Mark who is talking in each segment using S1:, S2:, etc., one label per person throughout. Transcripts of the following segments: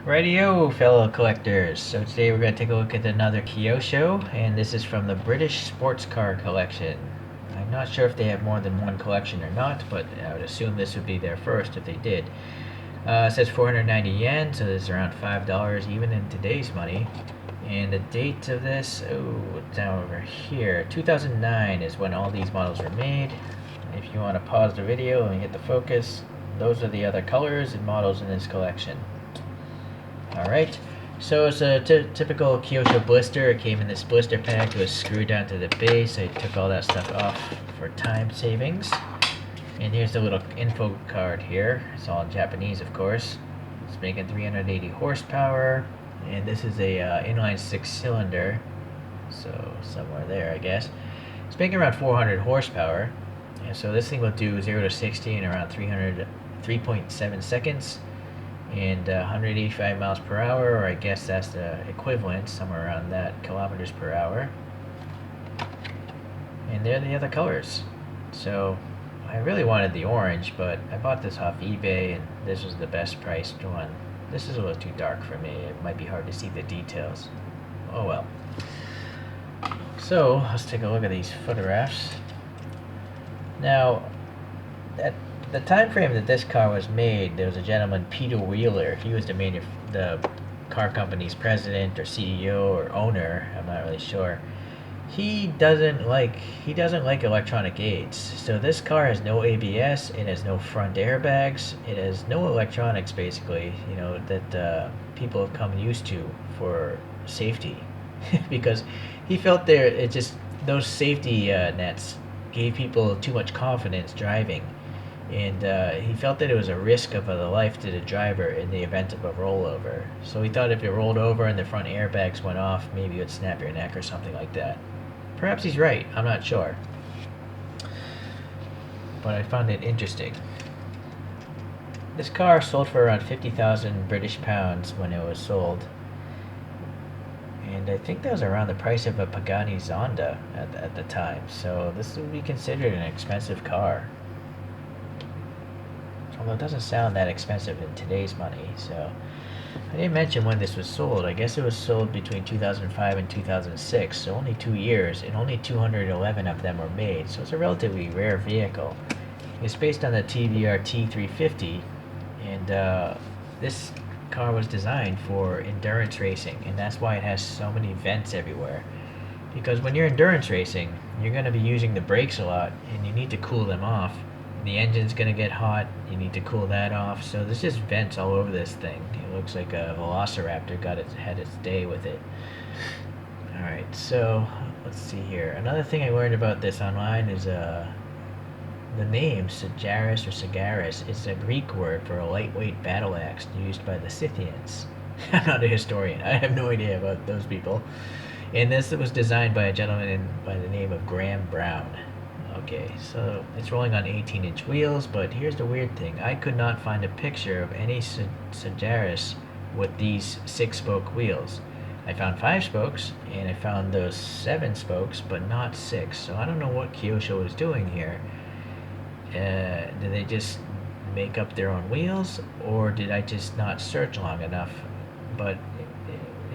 S1: Radio, fellow collectors. So today we're going to take a look at another Kyosho, and this is from the British Sports Car Collection. I'm not sure if they have more than one collection or not, but I would assume this would be their first if they did. It says 490 yen, so it's around $5 even in today's money. And the date of this, down over here, 2009 is when all these models were made. If you want to pause the video and hit the focus, those are the other colors and models in this collection. Alright, so it's a typical Kyosho blister. It came in this blister pack. It was screwed down to the base. I took all that stuff off for time savings. And here's the little info card here. It's all in Japanese, of course. It's making 380 horsepower. And this is a inline 6-cylinder. So somewhere there, I guess. It's making around 400 horsepower. And so this thing will do 0 to 60 in around 3.7 seconds. And 185 miles per hour, or I guess that's the equivalent, somewhere around that, kilometers per hour. And they're the other colors. So I really wanted the orange, but I bought this off eBay, and this was the best priced one. This is a little too dark for me. It might be hard to see the details. Oh well. So let's take a look at these photographs. Now, the time frame that this car was made, there was a gentleman, Peter Wheeler. He was the car company's president or CEO or owner. I'm not really sure. He doesn't like electronic aids. So this car has no ABS. It has no front airbags. It has no electronics, basically. You know that people have come used to for safety, because he felt those safety nets gave people too much confidence driving. And he felt that it was a risk of the life to the driver in the event of a rollover. So he thought if it rolled over and the front airbags went off, maybe it would snap your neck or something like that. Perhaps he's right, I'm not sure. But I found it interesting. This car sold for around 50,000 British pounds when it was sold. And I think that was around the price of a Pagani Zonda at the time. So this would be considered an expensive car. Although it doesn't sound that expensive in today's money. So I didn't mention when this was sold. I guess it was sold between 2005 and 2006, so only 2 years, and only 211 of them were made. So it's a relatively rare vehicle. It's based on the TVR T350, and this car was designed for endurance racing, and that's why it has so many vents everywhere. Because when you're endurance racing, you're going to be using the brakes a lot, and you need to cool them off. The engine's going to get hot, you need to cool that off, so there's just vents all over this thing. It looks like a Velociraptor had its day with it. Alright, so let's see here. Another thing I learned about this online is the name Sagaris or Sagaris is a Greek word for a lightweight battle axe used by the Scythians. I'm not a historian, I have no idea about those people. And this was designed by a gentleman by the name of Graham Brown. Okay, so it's rolling on 18-inch wheels, but here's the weird thing. I could not find a picture of any Sagaris with these 6-spoke wheels. I found 5 spokes, and I found those 7 spokes, but not 6. So I don't know what Kyosho is doing here. Did they just make up their own wheels, or did I just not search long enough? But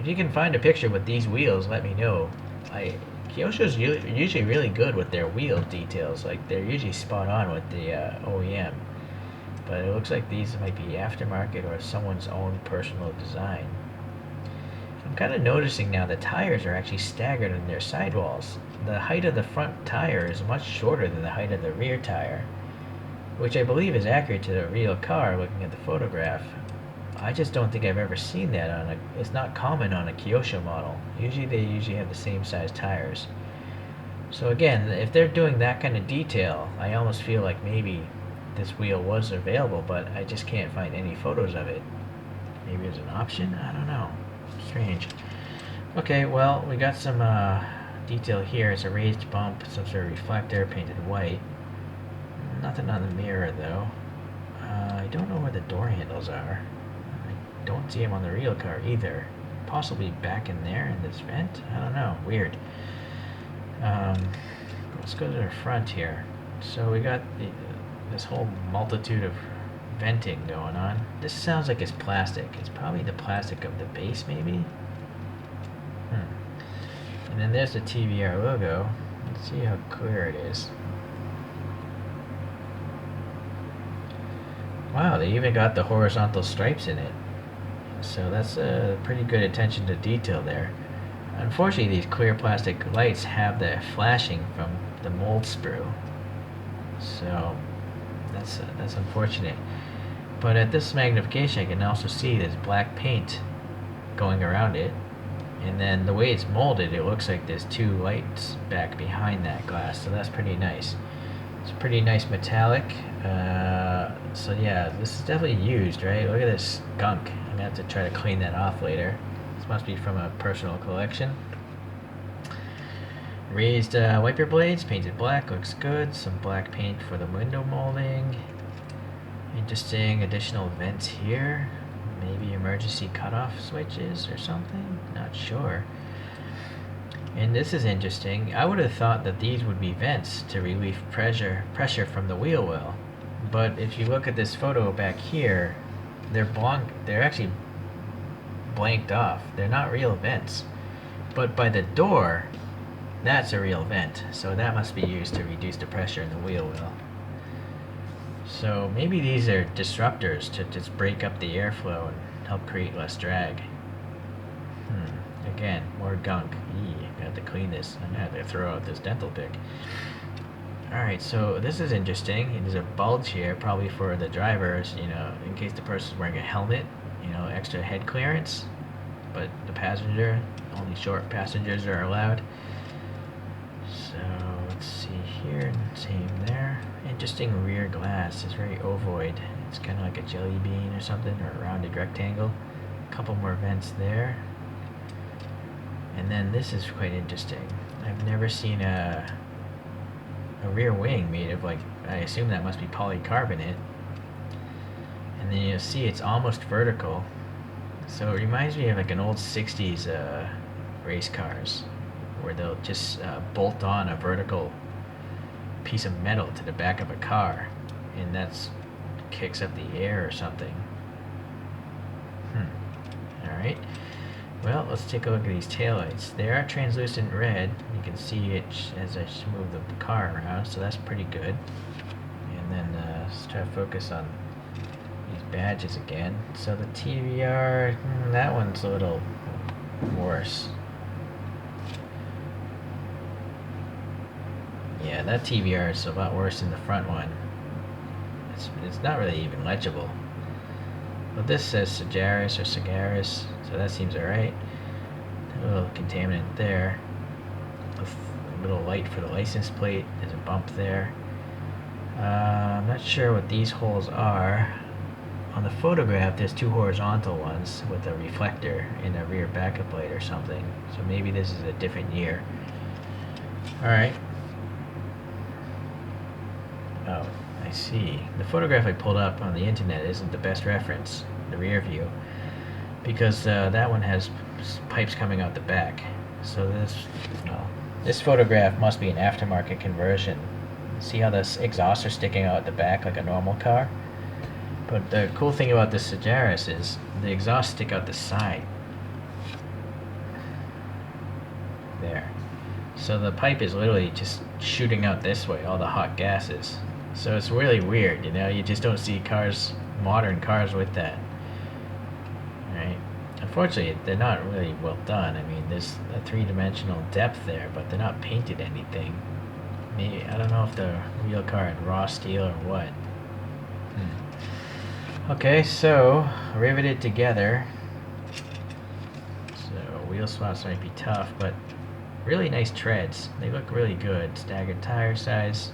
S1: if you can find a picture with these wheels, let me know. Kyosho's usually really good with their wheel details. Like, they're usually spot on with the OEM. But it looks like these might be aftermarket or someone's own personal design. I'm kind of noticing now the tires are actually staggered in their sidewalls. The height of the front tire is much shorter than the height of the rear tire, which I believe is accurate to the real car looking at the photograph. I just don't think I've ever seen that it's not common on a Kyosho model. They usually have the same size tires. So again, if they're doing that kind of detail, I almost feel like maybe this wheel was available, but I just can't find any photos of it. Maybe there's an option? I don't know. Strange. Okay, well, we got some detail here. It's a raised bump, some sort of reflector painted white. Nothing on the mirror though. I don't know where the door handles are. Don't see him on the real car either. Possibly back in there in this vent? I don't know. Weird. Let's go to the front here. So we got this whole multitude of venting going on. This sounds like it's plastic. It's probably the plastic of the base, maybe? And then there's the TVR logo. Let's see how clear it is. Wow, they even got the horizontal stripes in it. So that's a pretty good attention to detail there. Unfortunately, these clear plastic lights have the flashing from the mold sprue. So that's unfortunate. But at this magnification, I can also see there's black paint going around it. And then the way it's molded, it looks like there's two lights back behind that glass. So that's pretty nice. It's a pretty nice metallic. So yeah, this is definitely used, right? Look at this gunk. I'm gonna have to try to clean that off later. This must be from a personal collection. Raised wiper blades, painted black, looks good. Some black paint for the window molding. Interesting additional vents here. Maybe emergency cutoff switches or something? Not sure. And this is interesting. I would have thought that these would be vents to relieve pressure from the wheel well. But if you look at this photo back here, they're actually blanked off. They're not real vents. But by the door, that's a real vent. So that must be used to reduce the pressure in the wheel well. So maybe these are disruptors to just break up the airflow and help create less drag. Again, more gunk. I have to clean this. I'm gonna have to throw out this dental pick. Alright, so this is interesting. There's a bulge here, probably for the drivers, in case the person's wearing a helmet, extra head clearance. But the passenger, only short passengers are allowed. So let's see here, same there. Interesting rear glass. It's very ovoid. It's kind of like a jelly bean or something, or a rounded rectangle. A couple more vents there. And then this is quite interesting. I've never seen a rear wing made of, like, I assume that must be polycarbonate. And then you'll see it's almost vertical. So it reminds me of like an old 60s race cars, where they'll just bolt on a vertical piece of metal to the back of a car, and that's kicks up the air or something. Alright. Well, let's take a look at these taillights. They are translucent red. You can see it as I move the car around, so that's pretty good. And then let's try to focus on these badges again. So the TVR, that one's a little worse. Yeah, that TVR is a lot worse than the front one. It's not really even legible. But this says Sagaris or Sagaris, so that seems alright. A little contaminant there. A little light for the license plate. There's a bump there. I'm not sure what these holes are. On the photograph, there's two horizontal ones with a reflector in a rear backup light or something. So maybe this is a different year. Alright. Oh, I see. The photograph I pulled up on the internet isn't the best reference, the rear view, because that one has pipes coming out the back. So this photograph must be an aftermarket conversion. See how the exhausts are sticking out the back like a normal car? But the cool thing about this Sagaris is the exhausts stick out the side. There. So the pipe is literally just shooting out this way, all the hot gases. So it's really weird, you just don't see modern cars with that. Right? Unfortunately, they're not really well done. I mean, there's a three-dimensional depth there, but they're not painted anything. Maybe, I don't know if the real car had raw steel or what. Okay, so riveted together. So wheel swaps might be tough, but really nice treads. They look really good. Staggered tire size,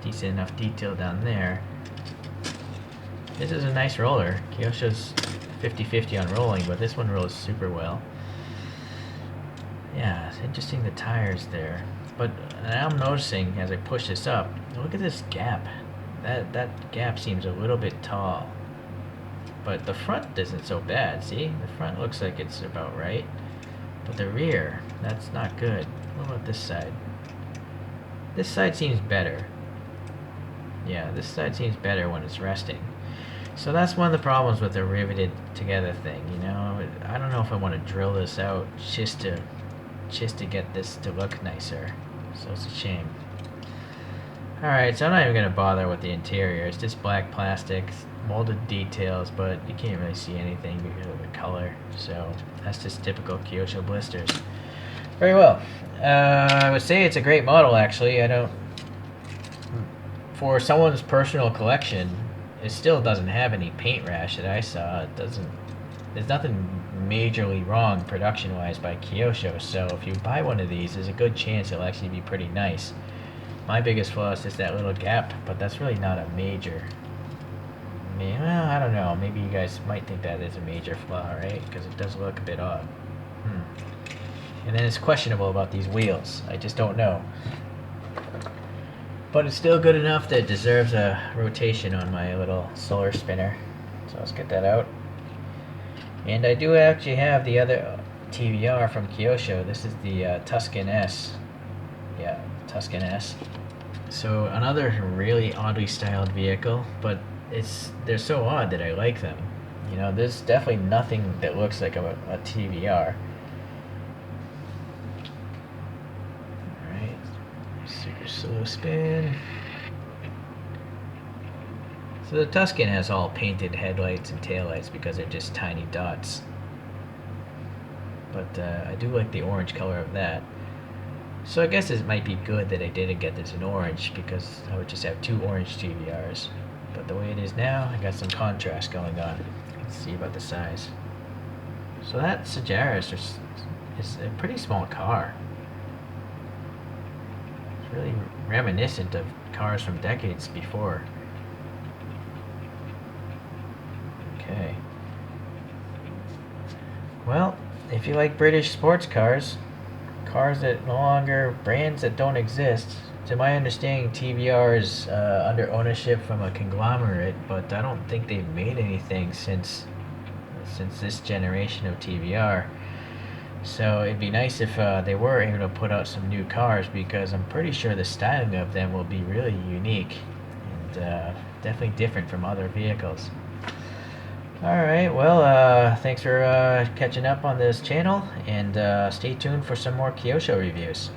S1: decent enough detail down there. This is a nice roller. Kyosho's 50-50 on rolling, but this one rolls super well. Yeah, it's interesting the tires there. But now I'm noticing as I push this up, look at this gap. That gap seems a little bit tall. But the front isn't so bad, see? The front looks like it's about right. But the rear, that's not good. What about this side? This side seems better. Yeah, this side seems better when it's resting. So that's one of the problems with the riveted together thing, you know. I don't know if I want to drill this out just to get this to look nicer. So it's a shame. Alright, so I'm not even going to bother with the interior. It's just black plastic, molded details, but you can't really see anything because of the color. So that's just typical Kyosho blisters. Very well. I would say it's a great model, actually. I don't... For someone's personal collection, it still doesn't have any paint rash that I saw. It doesn't... There's nothing majorly wrong production-wise by Kyosho, so if you buy one of these, there's a good chance it'll actually be pretty nice. My biggest flaw is just that little gap, but that's really not a major... well, I don't know. Maybe you guys might think that is a major flaw, right? Because it does look a bit odd. And then it's questionable about these wheels. I just don't know. But it's still good enough that it deserves a rotation on my little solar spinner. So let's get that out. And I do actually have the other TVR from Kyosho. This is the Tuscan S. Yeah, Tuscan S. So another really oddly styled vehicle, but they're so odd that I like them. You know, there's definitely nothing that looks like a TVR. Alright, super slow spin. So the Tuscan has all painted headlights and taillights because they're just tiny dots. But I do like the orange color of that. So I guess it might be good that I didn't get this in orange because I would just have two orange TVRs. But the way it is now, I got some contrast going on. Let's see about the size. So that Sagaris is a pretty small car. It's really reminiscent of cars from decades before. Okay. Well, if you like British sports cars that no longer, brands that don't exist, to my understanding, TVR is under ownership from a conglomerate, but I don't think they've made anything since this generation of TVR. So it'd be nice if they were able to put out some new cars, because I'm pretty sure the styling of them will be really unique and definitely different from other vehicles. Alright, well, thanks for catching up on this channel, and stay tuned for some more Kyosho reviews.